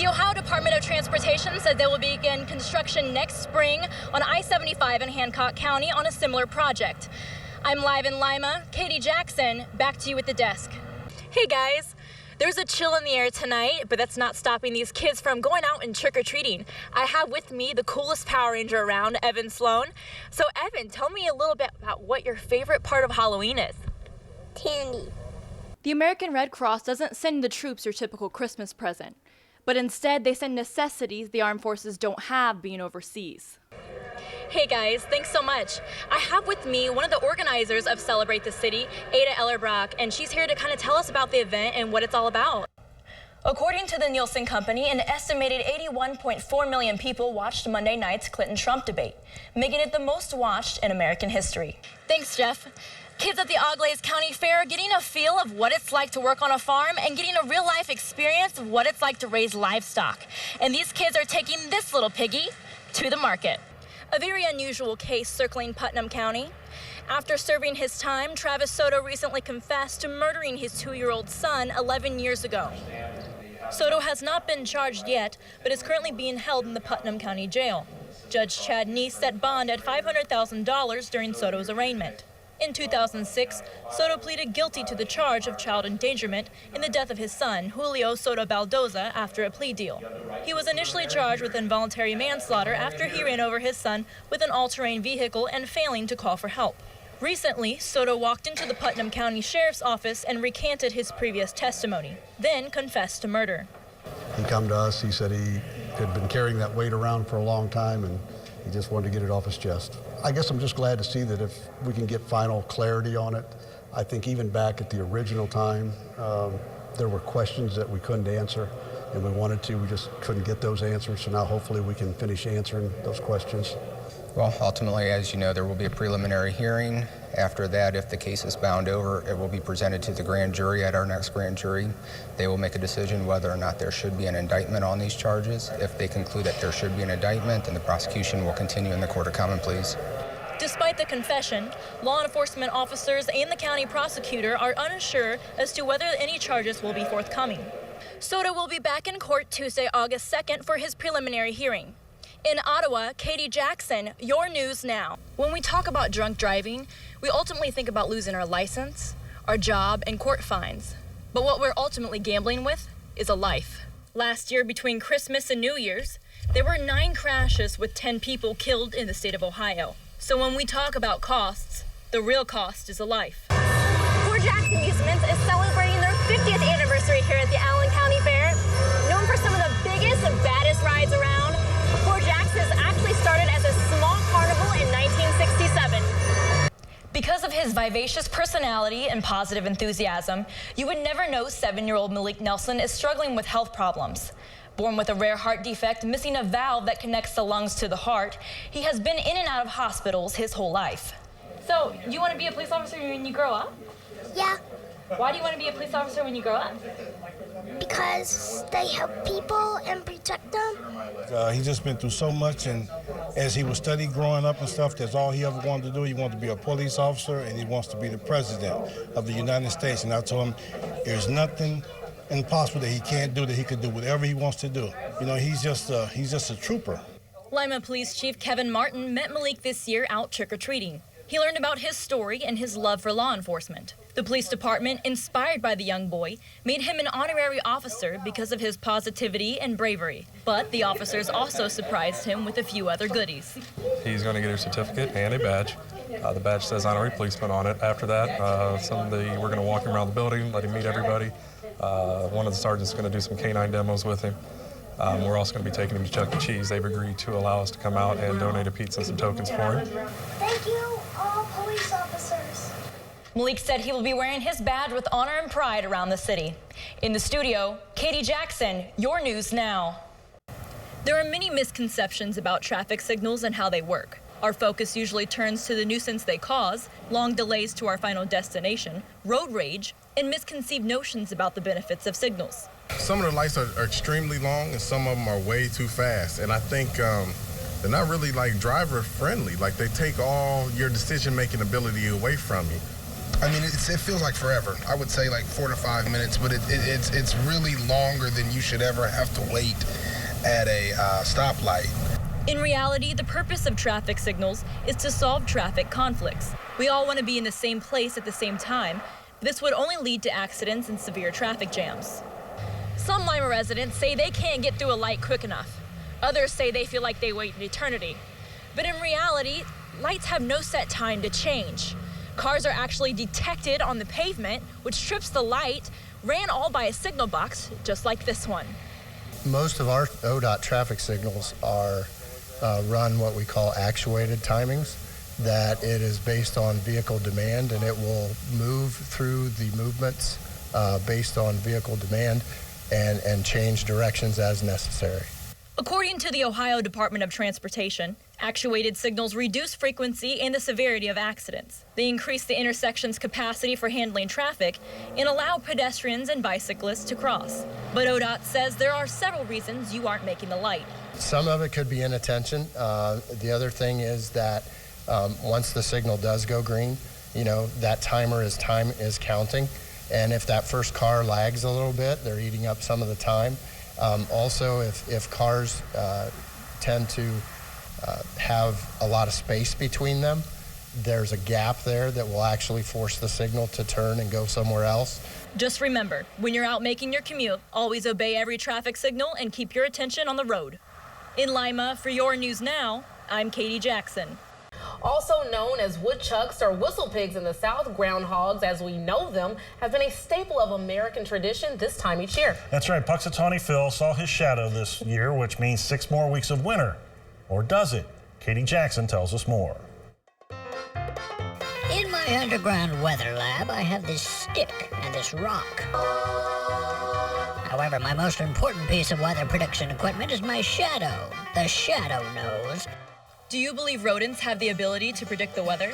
The Ohio Department of Transportation said they will begin construction next spring on I-75 in Hancock County on a similar project. I'm live in Lima. Caity Jackson, back to you at the desk. Hey guys, there's a chill in the air tonight, but that's not stopping these kids from going out and trick-or-treating. I have with me the coolest Power Ranger around, Evan Sloan. So Evan, tell me a little bit about what your favorite part of Halloween is. Candy. The American Red Cross doesn't send the troops your typical Christmas present, but instead they send necessities the armed forces don't have being overseas. Hey guys, thanks so much. I have with me one of the organizers of Celebrate the City, Ada Ellerbrock, and she's here to kind of tell us about the event and what it's all about. According to the Nielsen Company, an estimated 81.4 million people watched Monday night's Clinton-Trump debate, making it the most watched in American history. Thanks, Jeff. Kids at the Auglaize County Fair are getting a feel of what it's like to work on a farm and getting a real-life experience of what it's like to raise livestock. And these kids are taking this little piggy to the market. A very unusual case circling Putnam County. After serving his time, Travis Soto recently confessed to murdering his 2-year-old son 11 years ago. Soto has not been charged yet, but is currently being held in the Putnam County Jail. Judge Chad Neese set bond at $500,000 during Soto's arraignment. In 2006, Soto pleaded guilty to the charge of child endangerment in the death of his son, Julio Soto Baldoza, after a plea deal. He was initially charged with involuntary manslaughter after he ran over his son with an all-terrain vehicle and failing to call for help. Recently, Soto walked into the Putnam County Sheriff's Office and recanted his previous testimony, then confessed to murder. He come to us, he said he had been carrying that weight around for a long time and he just wanted to get it off his chest. I guess I'm just glad to see that if we can get final clarity on it. I think even back at the original time, there were questions that we couldn't answer, and we wanted to, we just couldn't get those answers. So now hopefully we can finish answering those questions. Well, ultimately, as you know, there will be a preliminary hearing. After that, if the case is bound over, it will be presented to the grand jury at our next grand jury. They will make a decision whether or not there should be an indictment on these charges. If they conclude that there should be an indictment, then the prosecution will continue in the Court of Common Pleas. Despite the confession, law enforcement officers and the county prosecutor are unsure as to whether any charges will be forthcoming. Soto will be back in court Tuesday, August 2nd for his preliminary hearing. In Ottawa, Caity Jackson, your news now. When we talk about drunk driving, we ultimately think about losing our license, our job, and court fines. But what we're ultimately gambling with is a life. Last year, between Christmas and New Year's, there were 9 crashes with 10 people killed in the state of Ohio. So when we talk about costs, the real cost is a life. Fort Jackson Amusements is celebrating their 50th anniversary here at the Allen County Fair. Known for some of the biggest and baddest rides around, Fort Jackson actually started as a small carnival in 1967. Because of his vivacious personality and positive enthusiasm, you would never know 7-year-old Malik Nelson is struggling with health problems. Born with a rare heart defect, missing a valve that connects the lungs to the heart, he has been in and out of hospitals his whole life. So, you want to be a police officer when you grow up? Yeah, Why do you want to be a police officer when you grow up? because they help people and protect them. He's just been through so much, and as he was studying growing up and stuff, that's all he ever wanted to do. He wanted to be a police officer, and he wants to be the president of the United States. And I told him, there's nothing impossible that he can't do, that he could do whatever he wants to do. You know, he's just a trooper. Lima Police Chief Kevin Martin met Malik this year out trick-or-treating. He learned about his story and his love for law enforcement. The police department, inspired by the young boy, made him an honorary officer because of his positivity and bravery. But the officers also surprised him with a few other goodies. He's going to get a certificate and a badge. The badge says honorary policeman on it. After that, we're going to walk him around the building, let him meet everybody. One of the sergeants is going to do some canine demos with him. We're also going to be taking him to Chuck E. Cheese. They've agreed to allow us to come out and donate a pizza and some tokens for him. Thank you, all police officers. Malik said he will be wearing his badge with honor and pride around the city. In the studio, Caity Jackson, your news now. There are many misconceptions about traffic signals and how they work. Our focus usually turns to the nuisance they cause, long delays to our final destination, road rage, and misconceived notions about the benefits of signals. Some of the lights are extremely long and some of them are way too fast. And I think they're not really like driver friendly. Like they take all your decision making ability away from you. I mean, it feels like forever. I would say like 4 to 5 minutes, but it's really longer than you should ever have to wait at a stoplight. In reality, the purpose of traffic signals is to solve traffic conflicts. We all want to be in the same place at the same time. This would only lead to accidents and severe traffic jams. Some Lima residents say they can't get through a light quick enough. Others say they feel like they wait an eternity. But in reality, lights have no set time to change. Cars are actually detected on the pavement, which trips the light, ran all by a signal box, just like this one. Most of our ODOT traffic signals are run what we call actuated timings, that it is based on vehicle demand, and it will move through the movements based on vehicle demand and change directions as necessary. According to the Ohio Department of Transportation, actuated signals reduce frequency and the severity of accidents. They increase the intersection's capacity for handling traffic and allow pedestrians and bicyclists to cross. But ODOT says there are several reasons you aren't making the light. Some of it could be inattention. The other thing is that once the signal does go green, that timer is counting. And if that first car lags a little bit, they're eating up some of the time. Also, if cars tend to have a lot of space between them, there's a gap there that will actually force the signal to turn and go somewhere else. Just remember, when you're out making your commute, always obey every traffic signal and keep your attention on the road. In Lima, for your News Now, I'm Caity Jackson. Also known as woodchucks or whistle pigs in the South, groundhogs, as we know them, have been a staple of American tradition this time each year. That's right. Punxsutawney Phil saw his shadow this year, which means 6 more weeks of winter. Or does it? Caity Jackson tells us more. In my underground weather lab, I have this stick and this rock. However, my most important piece of weather prediction equipment is my shadow, the shadow nose. Do you believe rodents have the ability to predict the weather?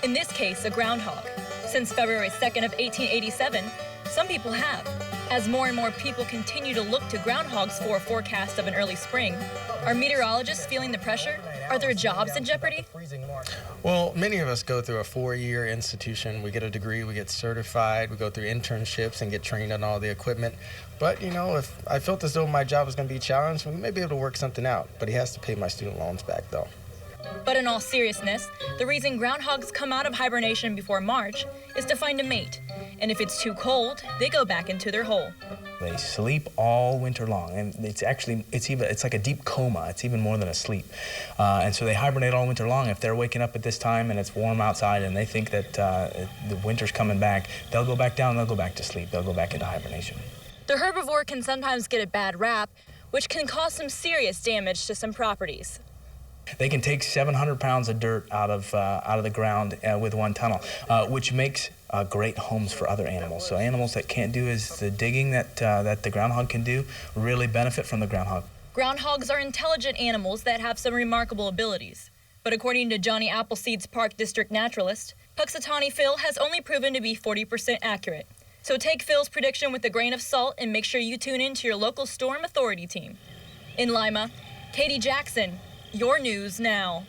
In this case, a groundhog. Since February 2nd of 1887, some people have. As more and more people continue to look to groundhogs for a forecast of an early spring, are meteorologists feeling the pressure? Are their jobs in jeopardy? Well, many of us go through a 4-year institution. We get a degree, we get certified, we go through internships and get trained on all the equipment. But, if I felt as though my job was going to be challenged, we may be able to work something out. But he has to pay my student loans back, though. But in all seriousness, the reason groundhogs come out of hibernation before March is to find a mate. And if it's too cold, they go back into their hole. They sleep all winter long, and it's like a deep coma. It's even more than a sleep. And so they hibernate all winter long. If they're waking up at this time and it's warm outside and they think that the winter's coming back, they'll go back down, they'll go back to sleep, they'll go back into hibernation. The herbivore can sometimes get a bad rap, which can cause some serious damage to some properties. They can take 700 pounds of dirt out of the ground with one tunnel, which makes great homes for other animals. So animals that can't do as the digging that the groundhog can do really benefit from the groundhog. Groundhogs are intelligent animals that have some remarkable abilities. But according to Johnny Appleseed's Park District naturalist, Punxsutawney Phil has only proven to be 40% accurate. So take Phil's prediction with a grain of salt and make sure you tune in to your local storm authority team. In Lima, Caity Jackson, your News Now.